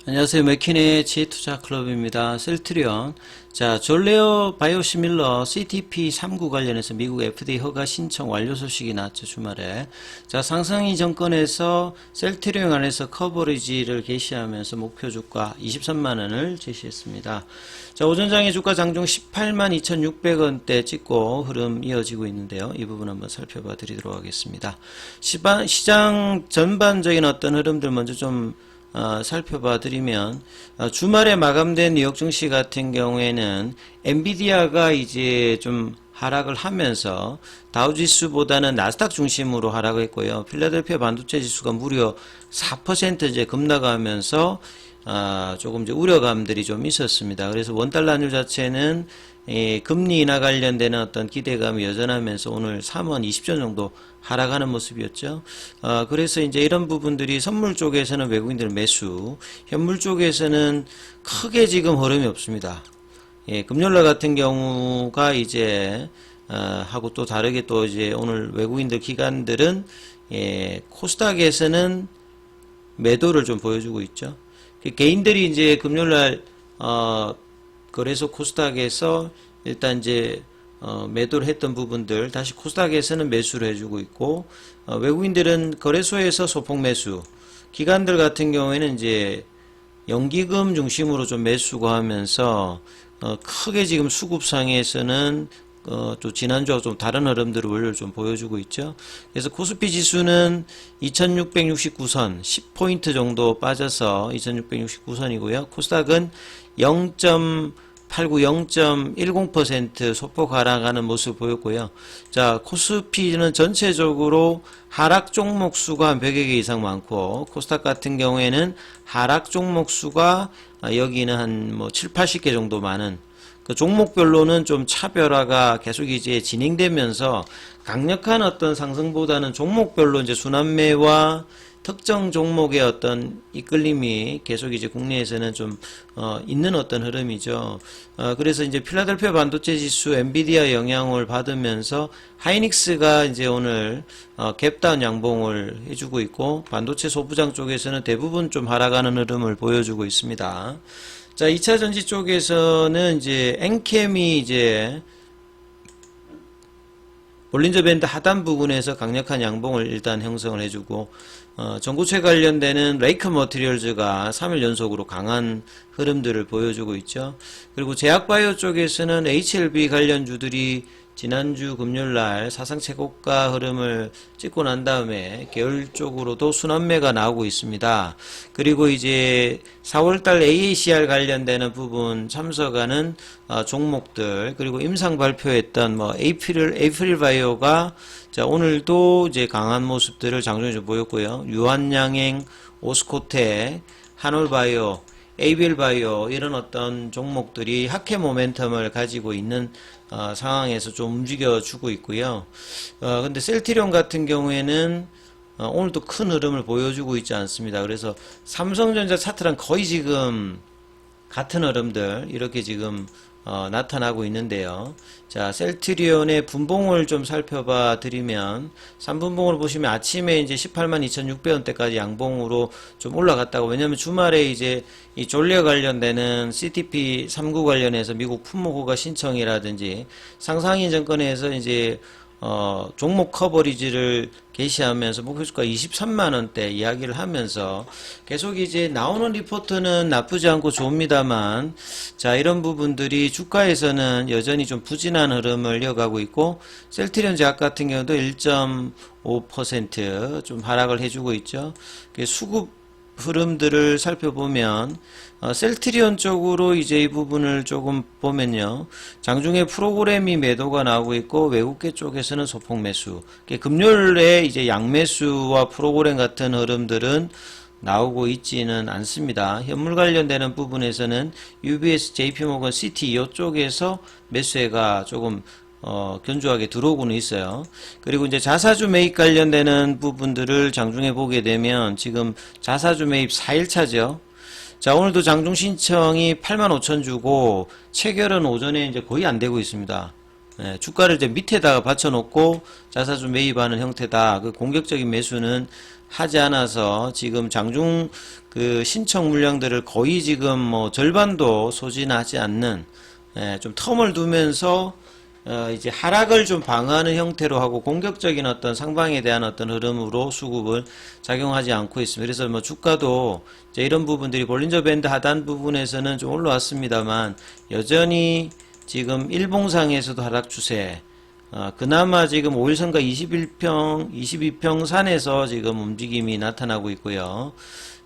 안녕하세요. 맥키네 지투자클럽입니다. 셀트리온. 자, 졸레오 바이오시밀러 CTP39 관련해서 미국 FDA 허가 신청 완료 소식이 나왔죠, 주말에. 자, 상승이 정권에서 셀트리온 안에서 커버리지를 개시하면서 목표 주가 23만원을 제시했습니다. 자, 오전장의 주가 장중 18만 2,600원대 찍고 흐름 이어지고 있는데요. 이 부분 한번 살펴봐 드리도록 하겠습니다. 시장 전반적인 어떤 흐름들 먼저 좀 살펴봐 드리면, 주말에 마감된 뉴욕 증시 같은 경우에는 엔비디아가 이제 좀 하락을 하면서 다우지수보다는 나스닥 중심으로 하락을 했고요. 필라델피아 반도체 지수가 무려 4% 이제 급락하면서 조금 이제 우려감들이 좀 있었습니다. 그래서 원달러 환율 자체는 금리 인하 관련되는 어떤 기대감이 여전하면서 오늘 3원 20전 정도 하락하는 모습이었죠. 그래서 이제 이런 부분들이 선물 쪽에서는 외국인들 매수, 현물 쪽에서는 크게 지금 흐름이 없습니다. 금요일날 같은 경우가 이제 하고 또 다르게 또 이제 오늘 외국인들 기관들은 코스닥에서는 매도를 좀 보여주고 있죠. 개인들이 이제 금요일날 거래소 코스닥에서 일단 이제 매도를 했던 부분들 다시 코스닥에서는 매수를 해주고 있고, 외국인들은 거래소에서 소폭 매수, 기관들 같은 경우에는 이제 연기금 중심으로 좀 매수가 하면서 크게 지금 수급상에서는 또 지난주와 좀 다른 흐름들을 좀 보여주고 있죠. 그래서 코스피 지수는 2669선 10포인트 정도 빠져서 2669선이고요. 코스닥은 0.89, 0.10% 소폭 하락하는 모습을 보였고요. 자, 코스피는 전체적으로 하락 종목 수가 한 100여 개 이상 많고, 코스닥 같은 경우에는 하락 종목 수가 여기는 한 뭐 7, 80개 정도 많은, 그 종목별로는 좀 차별화가 계속 이제 진행되면서 강력한 어떤 상승보다는 종목별로 이제 순환매와 특정 종목의 어떤 이끌림이 계속 이제 국내에서는 좀 있는 어떤 흐름이죠. 그래서 이제 필라델피아 반도체 지수 엔비디아 영향을 받으면서 하이닉스가 이제 오늘 갭다운 양봉을 해주고 있고, 반도체 소부장 쪽에서는 대부분 좀 하락하는 흐름을 보여주고 있습니다. 자, 2차 전지 쪽에서는 이제 엔캠이 이제 볼린저 밴드 하단 부분에서 강력한 양봉을 일단 형성을 해주고, 전고체 관련되는 레이크 머티리얼즈가 3일 연속으로 강한 흐름들을 보여주고 있죠. 그리고 제약바이오 쪽에서는 HLB 관련주들이 지난주 금요일날 사상 최고가 흐름을 찍고 난 다음에 계열적으로도 순환매가 나오고 있습니다. 그리고 이제 4월달 AACR 관련되는 부분 참석하는 종목들, 그리고 임상 발표했던 뭐 에이프릴 바이오가 자, 오늘도 이제 강한 모습들을 장중에 좀 보였고요. 유한양행, 오스코텍, 한올바이오, 에이빌바이오 이런 어떤 종목들이 하회 모멘텀을 가지고 있는 상황에서 좀 움직여주고 있고요. 근데 셀트리온 같은 경우에는 오늘도 큰 흐름을 보여주고 있지 않습니다. 그래서 삼성전자 차트랑 거의 지금 같은 흐름들 이렇게 지금 나타나고 있는데요. 자, 셀트리온의 분봉을 좀 살펴봐 드리면, 3분봉을 보시면 아침에 이제 18만 2,600원대까지 양봉으로 좀 올라갔다고, 왜냐면 주말에 이제 이 졸려 관련되는 CTP39 관련해서 미국 품목허가 신청이라든지 상상인 정권에서 이제 종목 커버리지를 게시하면서 목표주가 23만원대 이야기를 하면서 계속 이제 나오는 리포트는 나쁘지 않고 좋습니다만, 자, 이런 부분들이 주가에서는 여전히 좀 부진한 흐름을 이어가고 있고, 셀트리온 제약 같은 경우도 1.5% 좀 하락을 해주고 있죠. 수급 흐름들을 살펴보면 셀트리온 쪽으로 이제 이 부분을 조금 보면요, 장중에 프로그램이 매도가 나오고 있고 외국계 쪽에서는 소폭 매수, 금요일에 이제 양매수와 프로그램 같은 흐름들은 나오고 있지는 않습니다. 현물 관련되는 부분에서는 UBS, JP모건, CT 이쪽에서 매수세가 조금 견조하게 들어오고는 있어요. 그리고 이제 자사주 매입 관련되는 부분들을 장중에 보게 되면 지금 자사주 매입 4일차죠. 자, 오늘도 장중 신청이 85,000주고 체결은 오전에 이제 거의 안 되고 있습니다. 주가를 이제 밑에다가 받쳐놓고 자사주 매입하는 형태다. 그 공격적인 매수는 하지 않아서 지금 장중 그 신청 물량들을 거의 지금 뭐 절반도 소진하지 않는 좀 텀을 두면서 이제 하락을 좀 방어하는 형태로 하고 공격적인 어떤 상방에 대한 어떤 흐름으로 수급을 작용하지 않고 있습니다. 그래서 뭐 주가도 이제 이런 부분들이 볼린저 밴드 하단 부분에서는 좀 올라왔습니다만 여전히 지금 일봉상에서도 하락 추세, 그나마 지금 5일선과 22평 산에서 지금 움직임이 나타나고 있고요.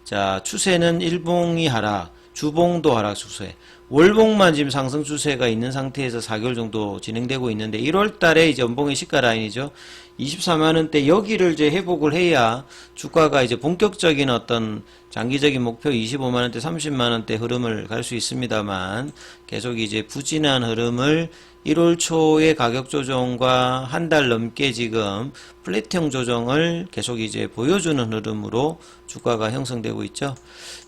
자, 추세는 일봉이 하락, 주봉도 하락 추세, 월봉만 지금 상승 추세가 있는 상태에서 4개월 정도 진행되고 있는데 1월 달에 이제 연봉의 시가 라인이죠. 24만원대 여기를 이제 회복을 해야 주가가 이제 본격적인 어떤 장기적인 목표 25만원대, 30만원대 흐름을 갈 수 있습니다만 계속 이제 부진한 흐름을 1월 초의 가격 조정과 한 달 넘게 지금 플랫형 조정을 계속 이제 보여주는 흐름으로 주가가 형성되고 있죠.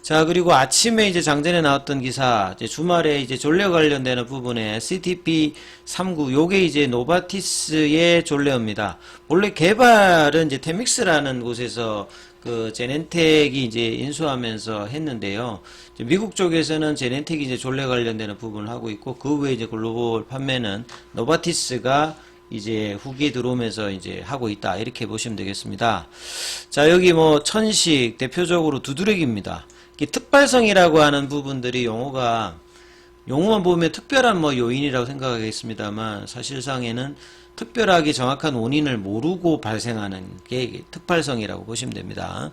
자, 그리고 아침에 이제 장전에 나왔던 기사, 이제 주말에 이제 전력 관련되는 부분에 CTP39, 요게 이제 노바티스의 전력입니다. 원래 개발은 이제 테믹스라는 곳에서 그 제넨텍이 이제 인수하면서 했는데요. 미국 쪽에서는 제넨텍이 이제 전력 관련되는 부분을 하고 있고 그 외에 이제 글로벌 판매는 노바티스가 이제 후기에 들어오면서 이제 하고 있다. 이렇게 보시면 되겠습니다. 자, 여기 뭐 천식 대표적으로 두드러기입니다. 특발성이라고 하는 부분들이 용어만 보면 특별한 뭐 요인이라고 생각하겠습니다만 사실상에는 특별하게 정확한 원인을 모르고 발생하는 게 특발성이라고 보시면 됩니다.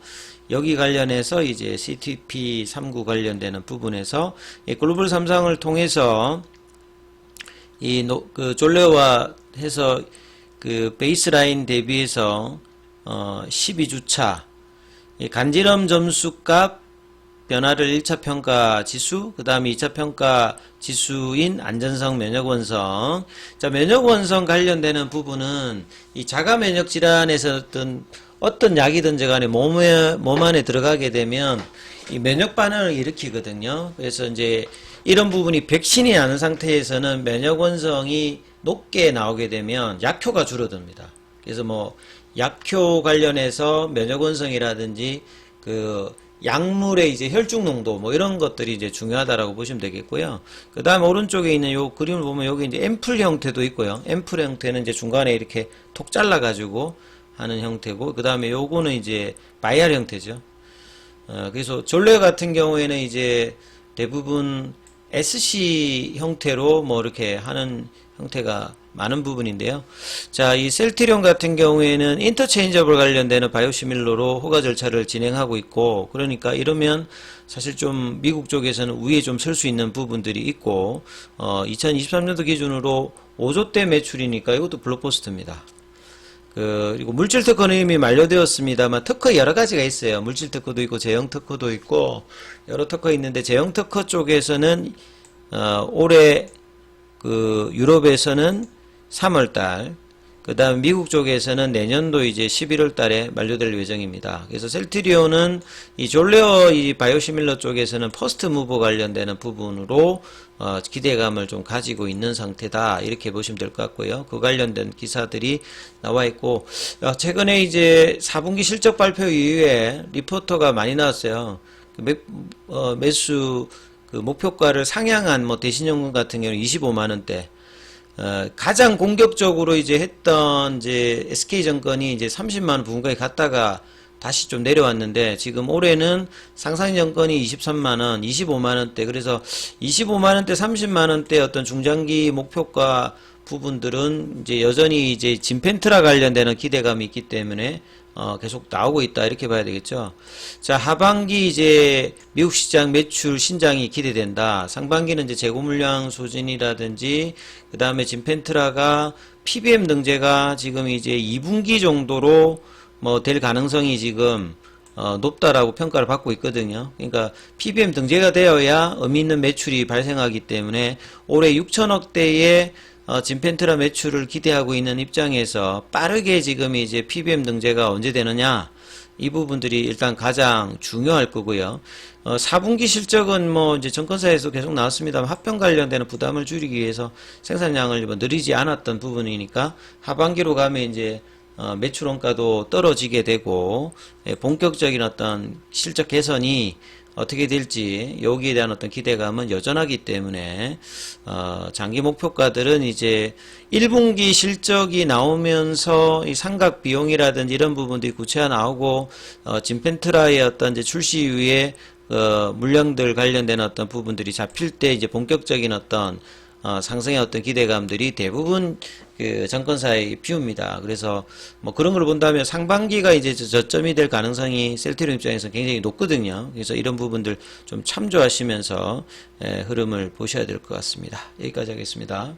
여기 관련해서 이제 CTP39 관련되는 부분에서 글로벌 3상을 통해서 그 졸레와 해서 그 베이스라인 대비해서 12주차 간지럼 점수값 변화를 1차 평가 지수, 그 다음에 2차 평가 지수인 안전성, 면역원성. 자, 면역원성 관련되는 부분은 이 자가 면역 질환에서 어떤 약이든지 간에 몸 안에 들어가게 되면 이 면역 반응을 일으키거든요. 그래서 이제 이런 부분이 백신이 아닌 상태에서는 면역원성이 높게 나오게 되면 약효가 줄어듭니다. 그래서 뭐 약효 관련해서 면역원성이라든지 그 약물의 이제 혈중 농도 뭐 이런 것들이 이제 중요하다라고 보시면 되겠고요. 그 다음 오른쪽에 있는 요 그림을 보면 여기 이제 앰플 형태도 있고요. 앰플 형태는 이제 중간에 이렇게 톡 잘라가지고 하는 형태고, 그 다음에 요거는 이제 바이알 형태죠. 그래서 전례 같은 경우에는 이제 대부분 SC 형태로 뭐 이렇게 하는 형태가 많은 부분인데요. 자, 이 셀트리온 같은 경우에는 인터체인저블 관련되는 바이오시밀러로 허가 절차를 진행하고 있고, 그러니까 이러면 사실 좀 미국 쪽에서는 위에 좀 설 수 있는 부분들이 있고, 2023년도 기준으로 5조대 매출이니까 이것도 블록버스터입니다. 그리고 물질 특허는 이미 만료되었습니다만 특허 여러 가지가 있어요. 물질 특허도 있고 제형 특허도 있고 여러 특허 있는데, 제형 특허 쪽에서는 올해 그 유럽에서는 3월달, 그 다음 미국 쪽에서는 내년도 이제 11월달에 만료될 예정입니다. 그래서 셀트리온은 이 졸레어 이 바이오시밀러 쪽에서는 퍼스트 무버 관련되는 부분으로 기대감을 좀 가지고 있는 상태다, 이렇게 보시면 될 것 같고요. 그 관련된 기사들이 나와 있고, 최근에 이제 4분기 실적 발표 이후에 리포터가 많이 나왔어요. 매수 그 목표가를 상향한 뭐 대신연금 같은 경우는 25만원대, 가장 공격적으로 이제 했던 이제 SK증권이 이제 30만원 부근까지 갔다가 다시 좀 내려왔는데, 지금 올해는 상상증권이 23만원, 25만원대, 그래서 25만원대, 30만원대 어떤 중장기 목표가 부분들은 이제 여전히 이제 진펜트라 관련되는 기대감이 있기 때문에 계속 나오고 있다, 이렇게 봐야 되겠죠. 자, 하반기 이제 미국 시장 매출 신장이 기대된다. 상반기는 이제 재고 물량 소진이라든지 그 다음에 진펜트라가 PBM 등재가 지금 이제 2분기 정도로 뭐 될 가능성이 지금 높다라고 평가를 받고 있거든요. 그러니까 PBM 등재가 되어야 의미 있는 매출이 발생하기 때문에 올해 6천억대의 진펜트라 매출을 기대하고 있는 입장에서 빠르게 지금 이제 PBM 등재가 언제 되느냐, 이 부분들이 일단 가장 중요할 거고요. 4분기 실적은 뭐 이제 정권사에서 계속 나왔습니다만 합병 관련되는 부담을 줄이기 위해서 생산량을 뭐 늘리지 않았던 부분이니까 하반기로 가면 이제 매출 원가도 떨어지게 되고 본격적인 어떤 실적 개선이 어떻게 될지 여기에 대한 어떤 기대감은 여전하기 때문에 장기 목표가들은 이제 1분기 실적이 나오면서 이 상각 비용이라든지 이런 부분들이 구체화 나오고 진펜트라의 어떤 이제 출시 이후에 물량들 관련된 어떤 부분들이 잡힐 때 이제 본격적인 어떤 상승의 어떤 기대감들이 대부분 그 정권사에 비웁니다. 그래서 뭐 그런 걸 본다면 상반기가 이제 저점이 될 가능성이 셀트리온 입장에서 굉장히 높거든요. 그래서 이런 부분들 좀 참조하시면서 흐름을 보셔야 될 것 같습니다. 여기까지 하겠습니다.